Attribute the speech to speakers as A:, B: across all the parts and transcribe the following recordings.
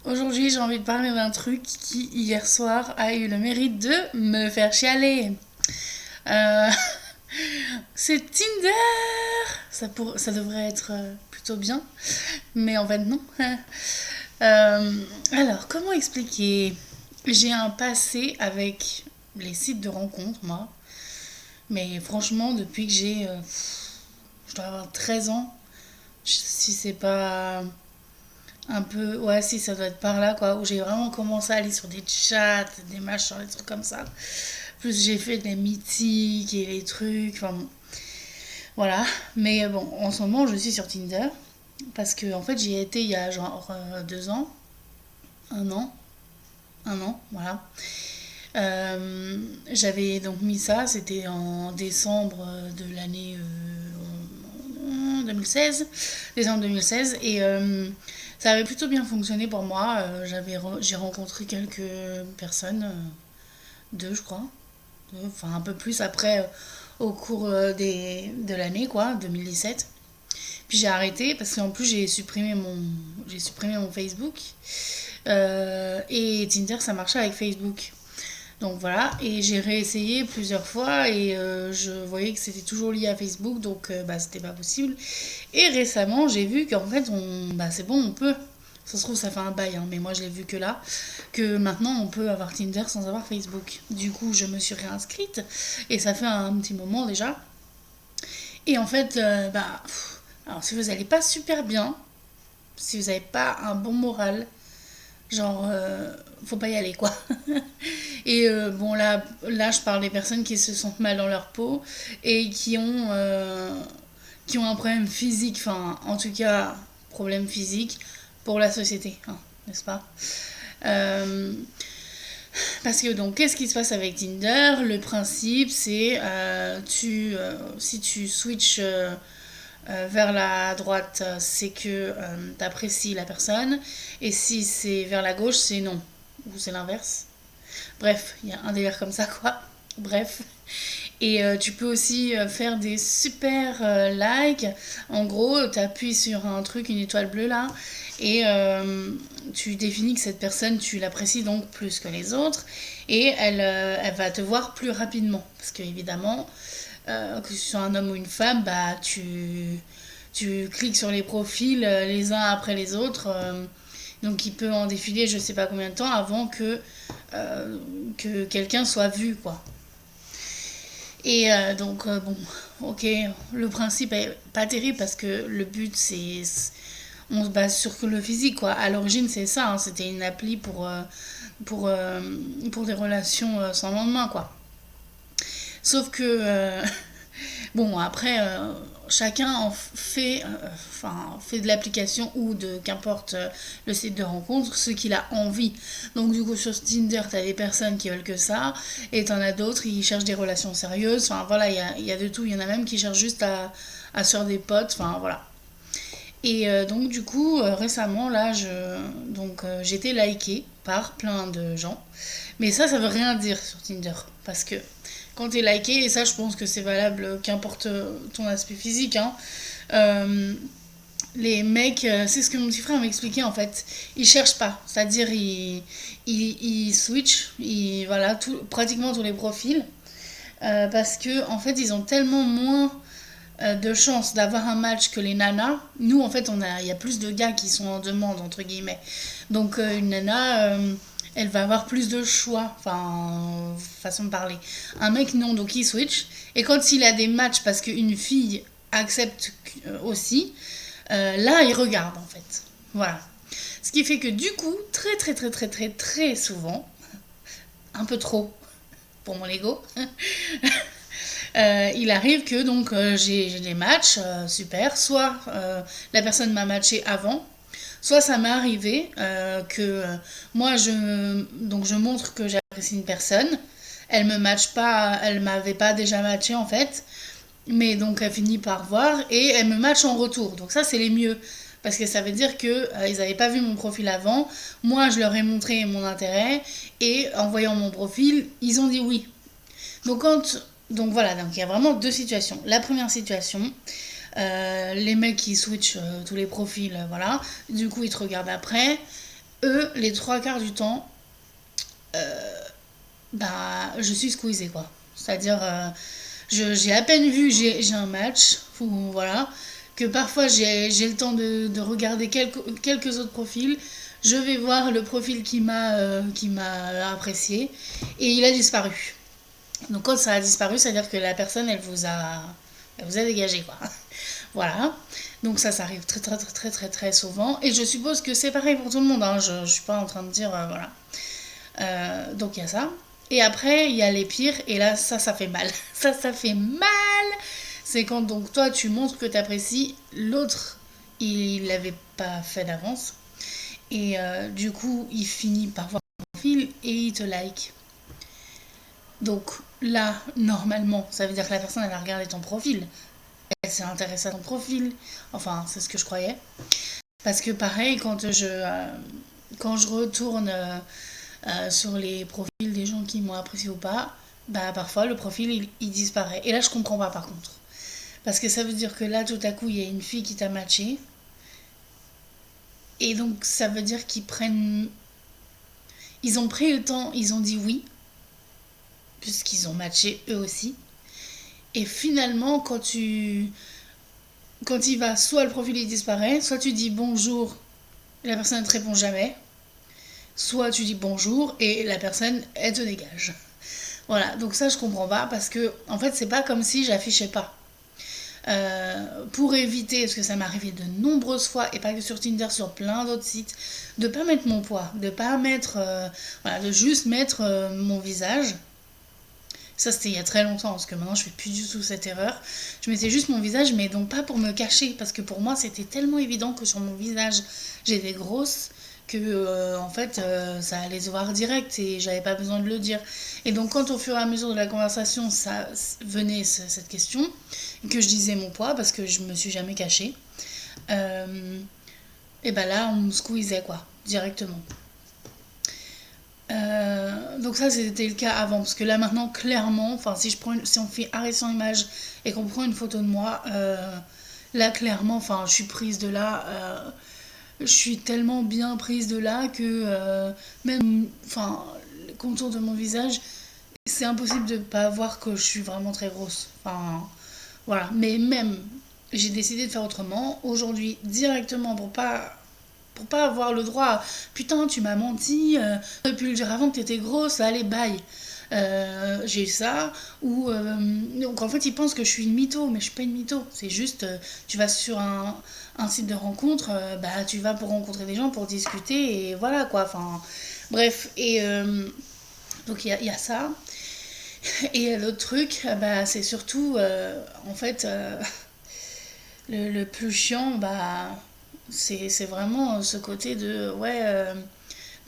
A: Aujourd'hui, j'ai envie de parler d'un truc qui, hier soir, a eu le mérite de me faire chialer. Euh, c'est Tinder. Ça devrait être plutôt bien, mais en fait non. Alors, comment expliquer? J'ai un passé avec les sites de rencontres, moi. Mais franchement, depuis que je dois avoir 13 ans, si c'est pas un peu, ouais, si ça doit être par là, quoi, où j'ai vraiment commencé à aller sur des chats, des machins, des trucs comme ça. Plus j'ai fait des mythiques et les trucs, enfin bon, voilà. Mais bon, en ce moment, je suis sur Tinder parce que en fait, j'y ai été il y a genre 2 ans, un an, un an, voilà. J'avais donc mis ça, c'était en décembre de l'année 2016, décembre 2016, et ça avait plutôt bien fonctionné pour moi. J'ai rencontré quelques personnes, deux je crois, enfin un peu plus après au cours de l'année quoi, 2017. Puis j'ai arrêté parce qu'en plus j'ai supprimé mon Facebook. Et Tinder ça marchait avec Facebook. Donc voilà, et j'ai réessayé plusieurs fois et je voyais que c'était toujours lié à Facebook, donc bah, c'était pas possible. Et récemment, j'ai vu qu'en fait, bah, c'est bon, on peut. Ça se trouve, ça fait un bail, hein, mais moi je l'ai vu que là, que maintenant on peut avoir Tinder sans avoir Facebook. Du coup, je me suis réinscrite et ça fait un petit moment déjà. Et en fait, bah, alors si vous n'allez pas super bien, si vous n'avez pas un bon moral, genre, faut pas y aller quoi. Et bon, là, je parle des personnes qui se sentent mal dans leur peau et qui ont un problème physique, enfin, en tout cas, problème physique pour la société, hein, n'est-ce pas? Euh, Parce que donc, qu'est-ce qui se passe avec Tinder? Le principe, c'est si tu switches vers la droite, c'est que tu apprécies la personne, et si c'est vers la gauche, c'est non, ou c'est l'inverse. Bref, il y a un délire comme ça, quoi. Bref. Et tu peux aussi faire des super likes. En gros, tu appuies sur un truc, une étoile bleue là, et tu définis que cette personne, tu l'apprécies donc plus que les autres, et elle va te voir plus rapidement. Parce que évidemment, que ce soit un homme ou une femme, bah tu cliques sur les profils les uns après les autres. Donc il peut en défiler je sais pas combien de temps avant que quelqu'un soit vu, quoi. Et donc, bon, ok, le principe est pas terrible parce que le but, c'est. On se base sur le physique, quoi. À l'origine, c'est ça, hein, c'était une appli pour, euh, pour des relations sans lendemain, quoi. Sauf que bon, après, chacun en fait, enfin, fait de l'application ou de qu'importe le site de rencontre ce qu'il a envie. Donc du coup sur Tinder, t'as des personnes qui veulent que ça, et t'en as d'autres qui cherchent des relations sérieuses. Enfin voilà, il y a de tout. Il y en a même qui cherchent juste à se faire des potes. Enfin voilà. Et donc du coup récemment là, j'ai été likée par plein de gens. Mais ça veut rien dire sur Tinder parce que quand t'es liké, et ça je pense que c'est valable qu'importe ton aspect physique, hein, euh, les mecs, c'est ce que mon petit frère m'expliquait en fait, ils cherchent pas, c'est-à-dire ils switchent, voilà, pratiquement tous les profils, parce que en fait ils ont tellement moins de chances d'avoir un match que les nanas. Nous en fait il y a plus de gars qui sont en demande entre guillemets, donc une nana elle va avoir plus de choix, enfin, façon de parler. Un mec, non, donc il switch. Et quand il a des matchs, parce qu'une fille accepte aussi, là, il regarde, en fait. Voilà. Ce qui fait que du coup, très, très, très, très, très, très souvent, un peu trop pour mon ego, il arrive que donc j'ai des matchs, super. Soit la personne m'a matché avant, soit ça m'est arrivé que moi donc je montre que j'apprécie une personne, elle me matche pas, elle m'avait pas déjà matché en fait, mais donc elle finit par voir et elle me match en retour. Donc ça c'est les mieux parce que ça veut dire que ils n'avaient pas vu mon profil avant, moi je leur ai montré mon intérêt et en voyant mon profil, ils ont dit oui. Donc voilà, donc il y a vraiment deux situations. La première situation, les mecs qui switchent tous les profils, voilà. Du coup, ils te regardent après. eux, les trois quarts du temps, bah, je suis squeezée, quoi. C'est-à-dire, j'ai à peine vu, j'ai un match, ou voilà, que parfois j'ai le temps de regarder quelques autres profils. Je vais voir le profil qui m'a apprécié et il a disparu. Donc quand ça a disparu, c'est-à-dire que la personne, elle vous a dégagé, quoi. Voilà. Donc ça arrive très très très très très très souvent. Et je suppose que c'est pareil pour tout le monde, hein. Je suis pas en train de dire, voilà. Donc il y a ça. Et après, il y a les pires. Et là, ça fait mal. Ça fait mal. C'est quand donc toi, tu montres que tu apprécies. L'autre, il l'avait pas fait d'avance. Et du coup, il finit par voir ton profil et il te like. Donc là, normalement, ça veut dire que la personne, elle a regardé ton profil. Elle s'est intéressée à ton profil. Enfin, c'est ce que je croyais. Parce que pareil, quand je retourne sur les profils des gens qui m'ont apprécié ou pas, bah parfois le profil il disparaît. Et là, je comprends pas par contre. Parce que ça veut dire que là, tout à coup, il y a une fille qui t'a matché. Et donc, ça veut dire qu'ils prennent. Ils ont pris le temps, ils ont dit oui, puisqu'ils ont matché eux aussi. Et finalement, quand il va, soit le profil il disparaît, soit tu dis bonjour, et la personne ne te répond jamais, soit tu dis bonjour et la personne elle te dégage. Voilà, donc ça je comprends pas parce que en fait c'est pas comme si j'affichais pas. Pour éviter, parce que ça m'est arrivé de nombreuses fois, et pas que sur Tinder, sur plein d'autres sites, de pas mettre mon poids, de pas mettre, voilà, de juste mettre mon visage. Ça c'était il y a très longtemps, parce que maintenant je fais plus du tout cette erreur. Je mettais juste mon visage, mais donc pas pour me cacher, parce que pour moi c'était tellement évident que sur mon visage j'étais grosse que en fait ça allait se voir direct et j'avais pas besoin de le dire. Et donc quand au fur et à mesure de la conversation ça venait cette question, que je disais mon poids parce que je me suis jamais cachée, et ben là on me squeezait quoi, directement. Donc ça c'était le cas avant parce que là maintenant clairement, enfin si on fait arrêt sans image et qu'on prend une photo de moi, là clairement, enfin je suis prise de là. Je suis tellement bien prise de là que même enfin, le contour de mon visage, c'est impossible de ne pas voir que je suis vraiment très grosse. Enfin, voilà. Mais même, j'ai décidé de faire autrement. Aujourd'hui, directement, pour pas avoir le droit à, putain, tu m'as menti, t'aurais pu le dire avant que t'étais grosse, allez, bye. J'ai eu ça, ou donc en fait ils pensent que je suis une mytho, mais je suis pas une mytho, c'est juste tu vas sur un site de rencontre, bah tu vas pour rencontrer des gens, pour discuter, et voilà quoi, enfin bref, et donc y a ça, et l'autre truc, bah c'est surtout en fait le plus chiant, bah c'est vraiment ce côté de ouais,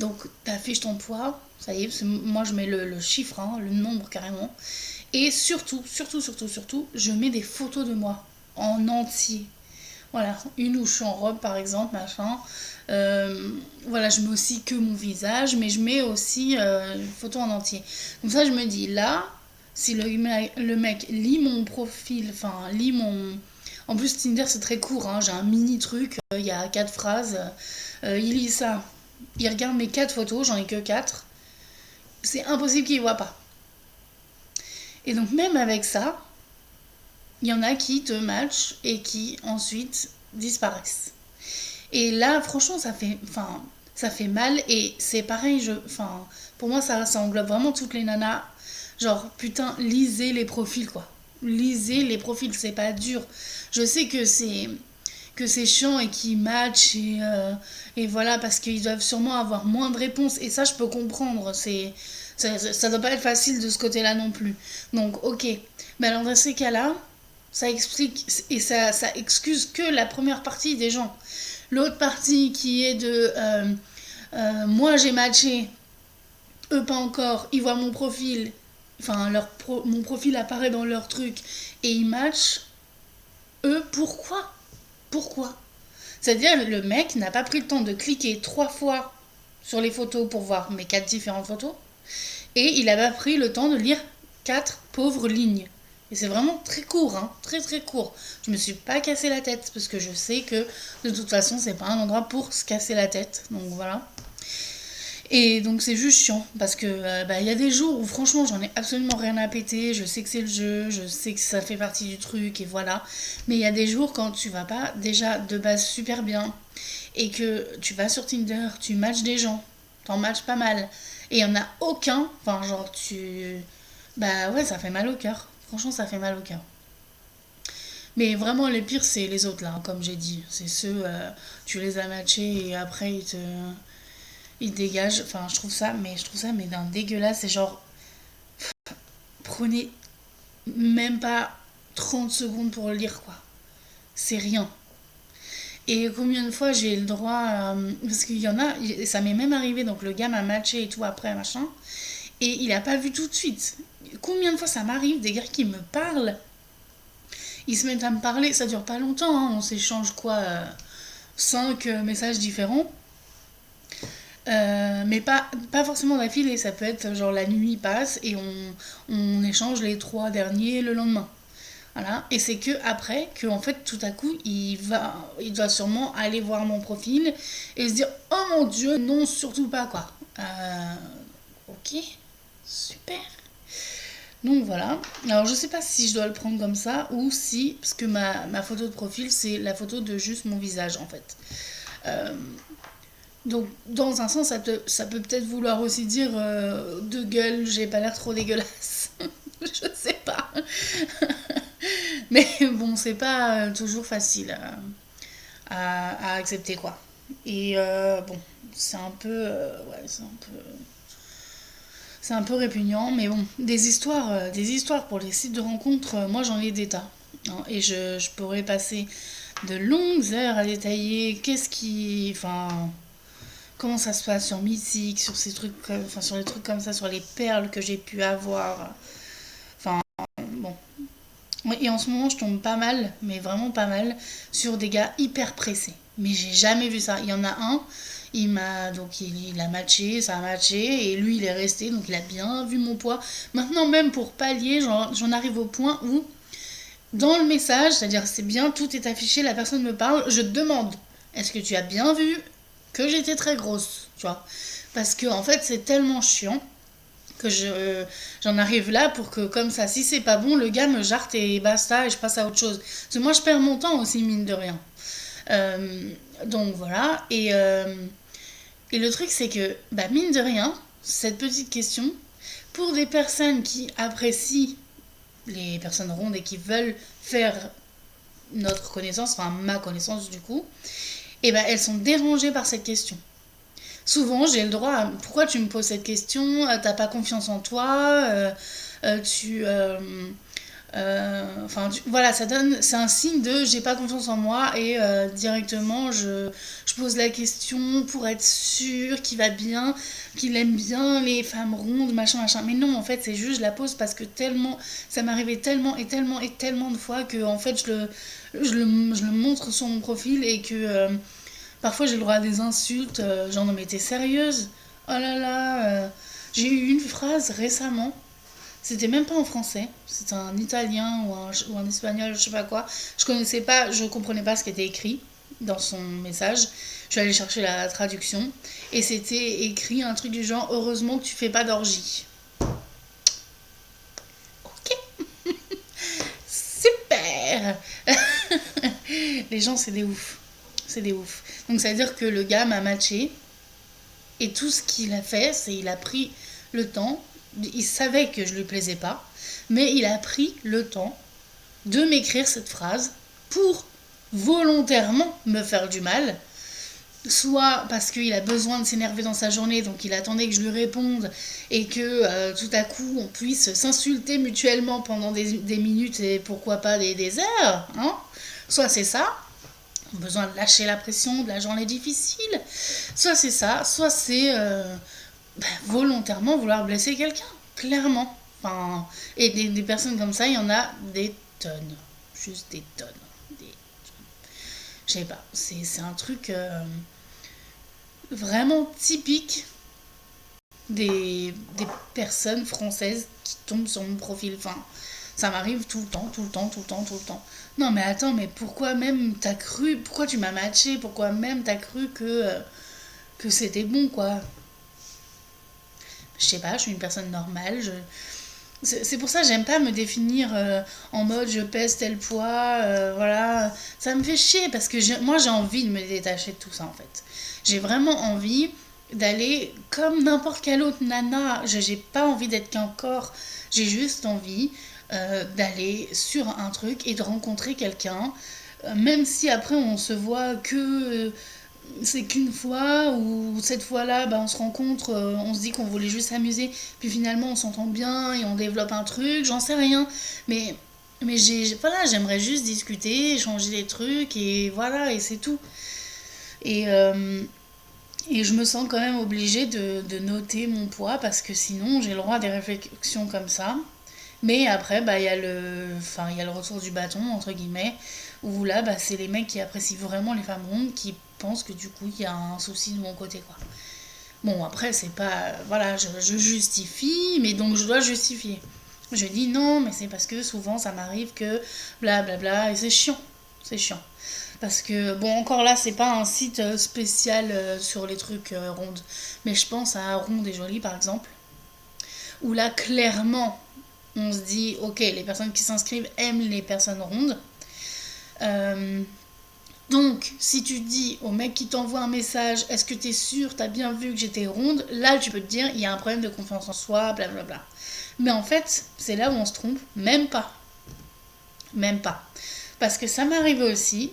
A: donc t'affiches ton poids, ça y est, moi je mets le chiffre, hein, le nombre carrément. Et surtout, je mets des photos de moi en entier. Voilà, une où je suis en robe par exemple, machin. Voilà, je mets aussi que mon visage, mais je mets aussi une photo en entier. Comme ça, je me dis là, si le mec lit mon profil, enfin lit mon. En plus, Tinder c'est très court, hein, j'ai un mini truc, il y a 4 phrases. Il lit ça, il regarde mes 4 photos, j'en ai que 4. C'est impossible qu'il ne voit pas. Et donc même avec ça, il y en a qui te matchent et qui ensuite disparaissent. Et là, franchement, ça fait mal et c'est pareil. Pour moi, ça englobe vraiment toutes les nanas. Genre, putain, lisez les profils, quoi. Lisez les profils, c'est pas dur. Je sais que c'est chiant et qu'ils matchent et voilà parce qu'ils doivent sûrement avoir moins de réponses et ça je peux comprendre, ça doit pas être facile de ce côté-là non plus. Donc ok, mais alors dans ces cas-là, ça explique et ça excuse que la première partie des gens. L'autre partie qui est de moi j'ai matché, eux pas encore, ils voient mon profil, enfin mon profil apparaît dans leur truc et ils matchent, eux pourquoi? C'est-à-dire le mec n'a pas pris le temps de cliquer 3 fois sur les photos pour voir mes 4 différentes photos et il n'a pas pris le temps de lire 4 pauvres lignes. Et c'est vraiment très court, hein, très très court. Je me suis pas cassé la tête parce que je sais que de toute façon c'est pas un endroit pour se casser la tête. Donc voilà. Et donc c'est juste chiant parce que bah, y a des jours où franchement j'en ai absolument rien à péter, je sais que c'est le jeu, je sais que ça fait partie du truc et voilà. Mais il y a des jours quand tu vas pas déjà de base super bien et que tu vas sur Tinder, tu matches des gens, t'en matches pas mal et il y en a aucun, enfin genre tu... Bah ouais, ça fait mal au cœur. Franchement ça fait mal au cœur. Mais vraiment les pires c'est les autres là, hein, comme j'ai dit. C'est ceux, tu les as matchés et après ils dégagent. Enfin, je trouve ça, mais d'un dégueulasse. C'est genre, prenez même pas 30 secondes pour le lire, quoi. C'est rien. Et combien de fois j'ai le droit. Parce qu'il y en a, ça m'est même arrivé, donc le gars m'a matché et tout après, machin. Et il a pas vu tout de suite. Combien de fois ça m'arrive, des gars qui me parlent, ils se mettent à me parler, ça dure pas longtemps, hein, on s'échange quoi, 5 messages différents. Mais pas forcément d'affilée, ça peut être genre la nuit passe et on échange les 3 derniers le lendemain. Voilà. Et c'est que après, que en fait tout à coup il doit sûrement aller voir mon profil et se dire oh mon dieu, non, surtout pas quoi. Ok, super. Donc voilà. Alors je sais pas si je dois le prendre comme ça ou si, parce que ma photo de profil c'est la photo de juste mon visage en fait. Euh, Donc, dans un sens, ça peut peut-être vouloir aussi dire de gueule, j'ai pas l'air trop dégueulasse. Je sais pas. Mais bon, c'est pas toujours facile à accepter, quoi. Et bon, c'est un peu. Ouais, c'est un peu répugnant, mais bon, des histoires pour les sites de rencontres, moi j'en ai des tas. Hein, et je pourrais passer de longues heures à détailler qu'est-ce qui. Enfin comment ça se passe sur Mythique, sur ces trucs, enfin sur les trucs comme ça, sur les perles que j'ai pu avoir. Enfin bon. Ouais, et en ce moment, je tombe pas mal, mais vraiment pas mal, sur des gars hyper pressés. Mais j'ai jamais vu ça. Il y en a un, il a matché, ça a matché, et lui il est resté, donc il a bien vu mon poids. Maintenant même pour pallier, j'en arrive au point où dans le message, c'est-à-dire c'est bien, tout est affiché, la personne me parle, je demande, est-ce que tu as bien vu que j'étais très grosse, tu vois. Parce que en fait, c'est tellement chiant que j'en arrive là pour que comme ça, si c'est pas bon, le gars me jarte et basta et je passe à autre chose. Parce que moi, je perds mon temps aussi, mine de rien. Euh, donc voilà. Et le truc, c'est que, bah, mine de rien, cette petite question, pour des personnes qui apprécient les personnes rondes et qui veulent faire notre connaissance, enfin ma connaissance du coup, et ben elles sont dérangées par cette question. Souvent, j'ai le droit à pourquoi tu me poses cette question, t'as pas confiance en toi, tu. Enfin, voilà, c'est un signe de j'ai pas confiance en moi et directement je pose la question pour être sûr qu'il va bien, qu'il aime bien les femmes rondes, machin, machin. Mais non, en fait, c'est juste je la pose parce que tellement, ça m'arrivait tellement et tellement et tellement de fois que en fait je le montre sur mon profil et que parfois j'ai le droit à des insultes, genre non mais t'es sérieuse? Oh là là, j'ai eu une phrase récemment, c'était même pas en français, c'était un italien ou un espagnol, je sais pas quoi. Je connaissais pas, je comprenais pas ce qui était écrit dans son message. Je suis allée chercher la traduction et c'était écrit un truc du genre heureusement que tu fais pas d'orgie. Ok, super. Les gens c'est des oufs, c'est des oufs. Donc ça veut dire que le gars m'a matché. Et tout ce qu'il a fait, c'est il a pris le temps, il savait que je lui plaisais pas, mais il a pris le temps de m'écrire cette phrase pour volontairement me faire du mal, soit parce qu'il a besoin de s'énerver dans sa journée, donc il attendait que je lui réponde et que tout à coup on puisse s'insulter mutuellement pendant des minutes et pourquoi pas des heures, hein. Soit c'est ça, besoin de lâcher la pression de la journée difficile, soit c'est ça, soit c'est volontairement vouloir blesser quelqu'un, clairement. Enfin, et des personnes comme ça, il y en a des tonnes, juste des tonnes. Des... Je sais pas, c'est un truc vraiment typique des personnes françaises qui tombent sur mon profil. Enfin, ça m'arrive tout le temps, tout le temps, tout le temps, tout le temps. Non mais attends, mais pourquoi même t'as cru, pourquoi tu m'as matché, pourquoi même t'as cru que que c'était bon, quoi. Je sais pas, je suis une personne normale, c'est pour ça que j'aime pas me définir en mode je pèse tel poids, voilà. Ça me fait chier parce que moi j'ai envie de me détacher de tout ça en fait. J'ai vraiment envie d'aller comme n'importe quelle autre nana. J'ai pas envie d'être qu'un corps. J'ai juste envie d'aller sur un truc et de rencontrer quelqu'un. Même si après on se voit que c'est qu'une fois, ou cette fois-là, bah, on se rencontre, on se dit qu'on voulait juste s'amuser, puis finalement on s'entend bien et on développe un truc, j'en sais rien. Mais, voilà, j'aimerais juste discuter, échanger des trucs, et voilà, et c'est tout. Et, euh, et je me sens quand même obligée de noter mon poids, parce que sinon j'ai le droit à des réflexions comme ça. Mais après, bah, il y a le retour du bâton, entre guillemets, où là, bah, c'est les mecs qui apprécient vraiment les femmes rondes qui pensent que du coup, il y a un souci de mon côté, quoi. Bon, après, c'est pas... Voilà, je justifie, mais donc je dois justifier. Je dis non, mais c'est parce que souvent, ça m'arrive que blablabla, et c'est chiant. C'est chiant. Parce que, bon, encore là, c'est pas un site spécial sur les trucs rondes. Mais je pense à Ronde et Jolie, par exemple, où là, clairement, on se dit, ok, les personnes qui s'inscrivent aiment les personnes rondes. Euh, donc, si tu dis au mec qui t'envoie un message, est-ce que t'es sûr, t'as bien vu que j'étais ronde, là tu peux te dire, il y a un problème de confiance en soi, blablabla. Mais en fait, c'est là où on se trompe, même pas. Même pas. Parce que ça m'arrive aussi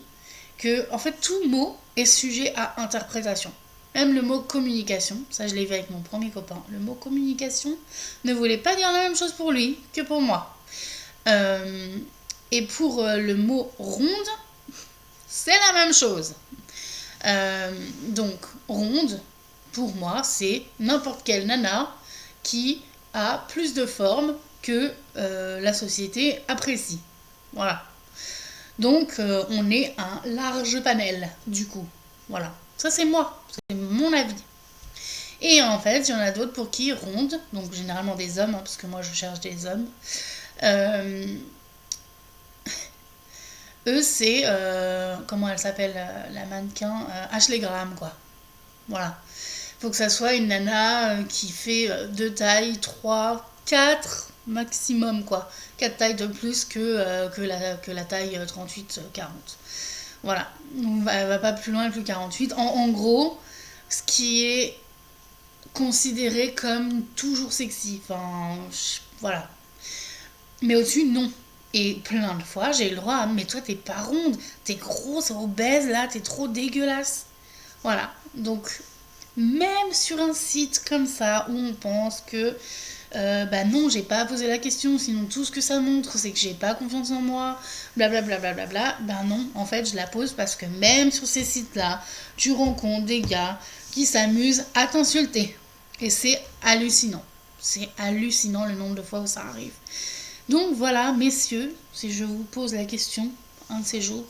A: que, en fait, tout mot est sujet à interprétation. Même le mot communication, ça je l'ai vu avec mon premier copain, le mot communication ne voulait pas dire la même chose pour lui que pour moi. Euh, et pour le mot ronde, c'est la même chose. Donc, ronde, pour moi, c'est n'importe quelle nana qui a plus de forme que la société apprécie. Voilà. Donc, on est un large panel, du coup. Voilà. Ça, c'est moi. C'est mon avis. Et en fait, il y en a d'autres pour qui ronde, donc généralement des hommes, hein, parce que moi je cherche des hommes. Euh, Eux, c'est. Comment elle s'appelle la mannequin Ashley Graham, quoi. Voilà. Faut que ça soit une nana qui fait deux tailles, trois, quatre maximum, quoi. Quatre tailles de plus que la taille 38-40. Voilà. Elle va pas plus loin que le 48. En gros, ce qui est considéré comme toujours sexy. Enfin, voilà. Mais au-dessus, non. Et plein de fois, j'ai eu le droit à mais toi, t'es pas ronde, t'es grosse, obèse, là, t'es trop dégueulasse. Voilà. Donc, même sur un site comme ça, où on pense que, bah non, j'ai pas posé la question, sinon tout ce que ça montre, c'est que j'ai pas confiance en moi, blablabla, ben non, en fait, je la pose parce que même sur ces sites-là, tu rencontres des gars qui s'amusent à t'insulter. Et c'est hallucinant. C'est hallucinant le nombre de fois où ça arrive. Donc voilà, messieurs, si je vous pose la question un de ces jours,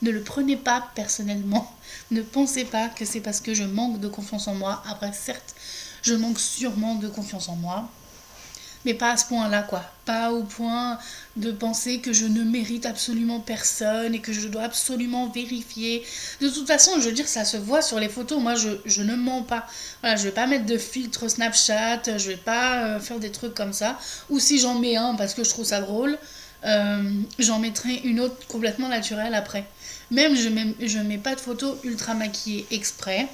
A: ne le prenez pas personnellement. Ne pensez pas que c'est parce que je manque de confiance en moi. Après, certes, je manque sûrement de confiance en moi. Mais pas à ce point-là, quoi. Pas au point de penser que je ne mérite absolument personne et que je dois absolument vérifier. De toute façon, je veux dire, ça se voit sur les photos. Moi, je ne mens pas. Voilà, je vais pas mettre de filtre Snapchat, je vais pas faire des trucs comme ça. Ou si j'en mets un parce que je trouve ça drôle, j'en mettrai une autre complètement naturelle après. Même, je mets pas de photos ultra maquillées exprès.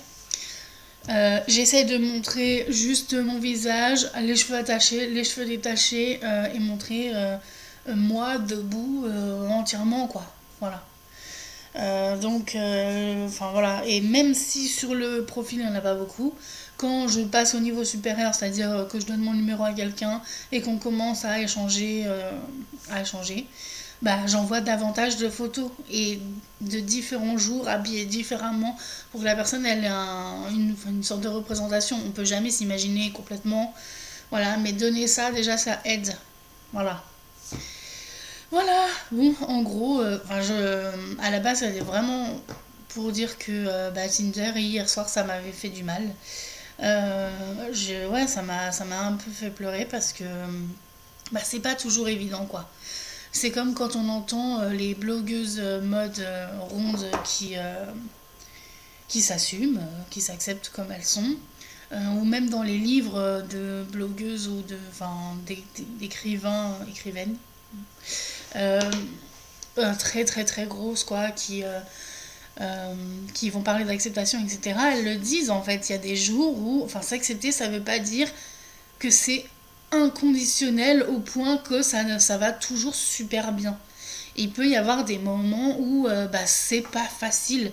A: J'essaie de montrer juste mon visage, les cheveux attachés, les cheveux détachés et montrer moi debout entièrement, quoi. Voilà. Enfin voilà. Et même si sur le profil il n'y en a pas beaucoup, quand je passe au niveau supérieur, c'est-à-dire que je donne mon numéro à quelqu'un et qu'on commence à échanger, bah, j'envoie davantage de photos et de différents jours habillés différemment pour que la personne elle ait une sorte de représentation. On peut jamais s'imaginer complètement. Voilà, mais donner ça déjà ça aide. Voilà. Voilà, bon, en gros, à la base, c'était vraiment pour dire que bah, Tinder, hier soir, ça m'avait fait du mal. Ouais, ça m'a un peu fait pleurer parce que bah, c'est pas toujours évident, quoi. C'est comme quand on entend les blogueuses mode rondes qui s'assument, qui s'acceptent comme elles sont. Ou même dans les livres de blogueuses ou d'écrivains, écrivaines, euh, très très très grosses quoi, qui vont parler d'acceptation, etc. Elles le disent en fait, il y a des jours où, enfin s'accepter ça veut pas dire que c'est inconditionnel au point que ça va toujours super bien. Il peut y avoir des moments où c'est pas facile.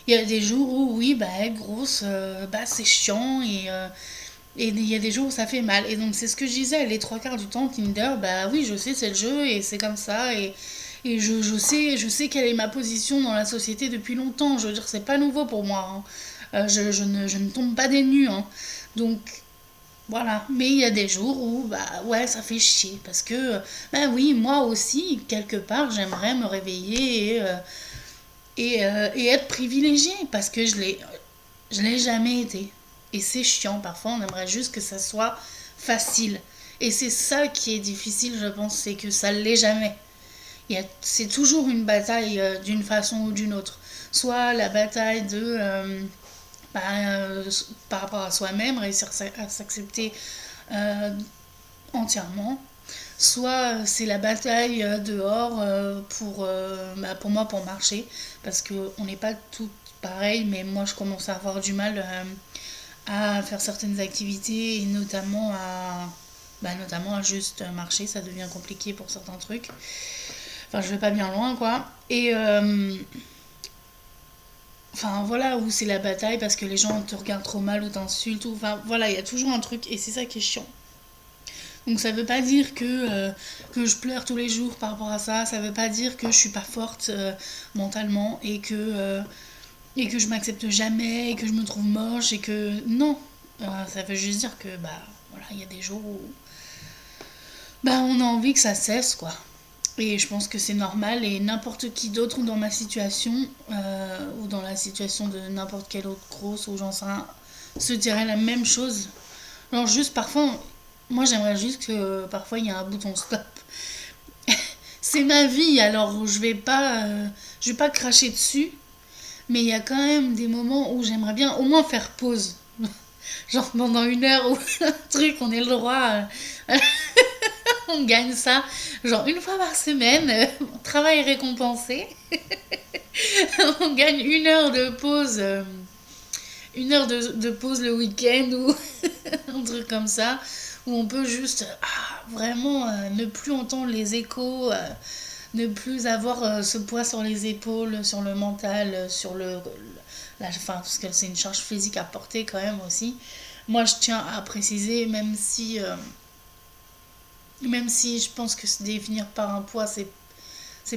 A: Il y a des jours où oui, être grosse, c'est chiant et il y a des jours où ça fait mal. Et donc c'est ce que je disais, les trois quarts du temps, Tinder, oui, je sais, c'est le jeu et c'est comme ça. Et je sais quelle est ma position dans la société depuis longtemps. Je veux dire, c'est pas nouveau pour moi, hein. Je ne tombe pas des nues, hein. Donc voilà. Mais il y a des jours où, ouais, ça fait chier. Parce que, oui, moi aussi, quelque part, j'aimerais me réveiller et être privilégiée. Parce que je l'ai jamais été. Et c'est chiant. Parfois, on aimerait juste que ça soit facile. Et c'est ça qui est difficile, je pense, c'est que ça l'est jamais. C'est toujours une bataille d'une façon ou d'une autre. Soit la bataille bah, euh, par rapport à soi-même, réussir à s'accepter euh, entièrement. Soit c'est la bataille dehors pour moi pour marcher. Parce qu'on n'est pas toutes pareilles, mais moi je commence à avoir du mal à faire certaines activités et notamment à juste marcher. Ça devient compliqué pour certains trucs. Enfin, je vais pas bien loin, quoi. Et enfin, voilà, où c'est la bataille parce que les gens te regardent trop mal ou t'insultent. Enfin, voilà, il y a toujours un truc et c'est ça qui est chiant. Donc ça veut pas dire que je pleure tous les jours par rapport à ça. Ça veut pas dire que je suis pas forte mentalement et que je m'accepte jamais et que je me trouve moche et que... Non. Ça veut juste dire que, voilà, il y a des jours où... on a envie que ça cesse, quoi. Et je pense que c'est normal et n'importe qui d'autre dans ma situation ou dans la situation de n'importe quelle autre grosse ou j'en sais rien se dirait la même chose. Alors juste parfois, moi j'aimerais juste que parfois il y a un bouton stop. C'est ma vie alors je vais pas cracher dessus, mais il y a quand même des moments où j'aimerais bien au moins faire pause. Genre pendant une heure ou un truc, on est le droit. On gagne ça, genre une fois par semaine, travail récompensé. On gagne une heure de pause, une heure de pause le week-end ou un truc comme ça, où on peut juste vraiment ne plus entendre les échos, ne plus avoir ce poids sur les épaules, sur le mental, enfin, parce que c'est une charge physique à porter quand même aussi. Moi, je tiens à préciser, même si je pense que se définir par un poids, c'est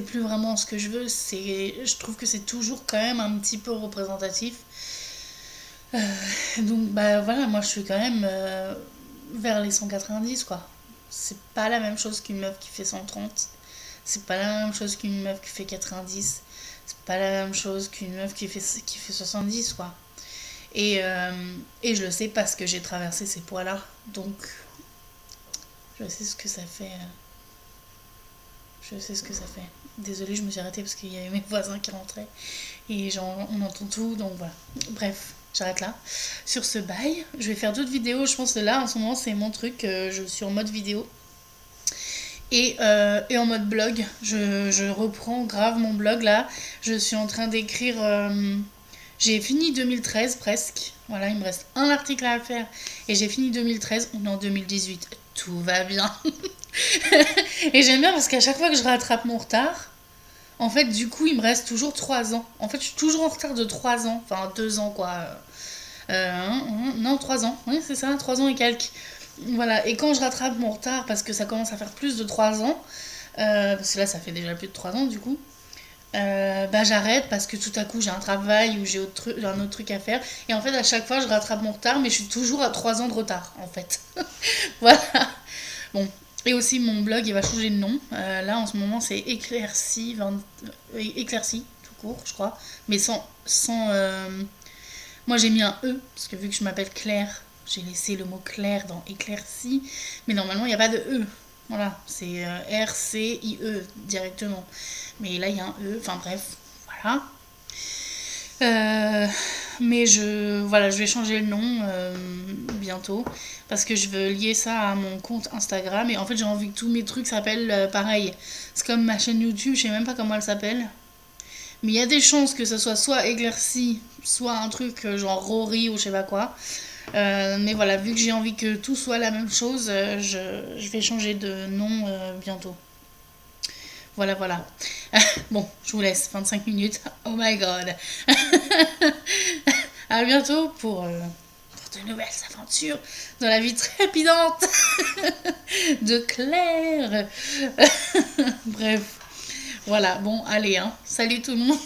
A: plus vraiment ce que je veux. Je trouve que c'est toujours quand même un petit peu représentatif. Euh, donc, voilà, moi je suis quand même vers les 190, quoi. C'est pas la même chose qu'une meuf qui fait 130. C'est pas la même chose qu'une meuf qui fait 90. C'est pas la même chose qu'une meuf qui fait 70, quoi. Et je le sais parce que j'ai traversé ces poids-là. Donc, je sais ce que ça fait. Je sais ce que ça fait. Désolée, je me suis arrêtée parce qu'il y avait mes voisins qui rentraient. Et genre, on entend tout, donc voilà. Bref, j'arrête là. Sur ce bail, je vais faire d'autres vidéos. Je pense que là, en ce moment, c'est mon truc. Je suis en mode vidéo. Et en mode blog. Je reprends grave mon blog là. Je suis en train d'écrire... j'ai fini 2013 presque. Voilà, il me reste un article à faire. Et j'ai fini 2013. On est en 2018. Tout va bien. Et j'aime bien parce qu'à chaque fois que je rattrape mon retard, en fait, du coup, il me reste toujours 3 ans. En fait, je suis toujours en retard de 3 ans. Enfin, 2 ans, quoi. Non, 3 ans. Oui, c'est ça, 3 ans et quelques. Voilà. Et quand je rattrape mon retard, parce que ça commence à faire plus de 3 ans, parce que là, ça fait déjà plus de 3 ans, du coup, j'arrête parce que tout à coup, j'ai un travail ou j'ai un autre truc à faire. Et en fait, à chaque fois, je rattrape mon retard, mais je suis toujours à 3 ans de retard, en fait. Voilà. Bon, et aussi mon blog il va changer de nom. Là en ce moment c'est éclairci tout court je crois, mais sans moi j'ai mis un E parce que vu que je m'appelle Claire, j'ai laissé le mot Claire dans éclairci, mais normalement il n'y a pas de E. Voilà, c'est RCIE directement. Mais là il y a un E, enfin bref, voilà. Euh, mais voilà, je vais changer le nom bientôt parce que je veux lier ça à mon compte Instagram et en fait j'ai envie que tous mes trucs s'appellent pareil. C'est comme ma chaîne YouTube, je sais même pas comment elle s'appelle. Mais il y a des chances que ce soit soit éclairci, soit un truc genre Rory ou je sais pas quoi. Mais voilà, vu que j'ai envie que tout soit la même chose, je vais changer de nom bientôt. Voilà, voilà. Bon, je vous laisse 25 minutes. Oh my god. À bientôt pour de nouvelles aventures dans la vie trépidante de Claire. Bref, voilà. Bon, allez, hein. Salut tout le monde.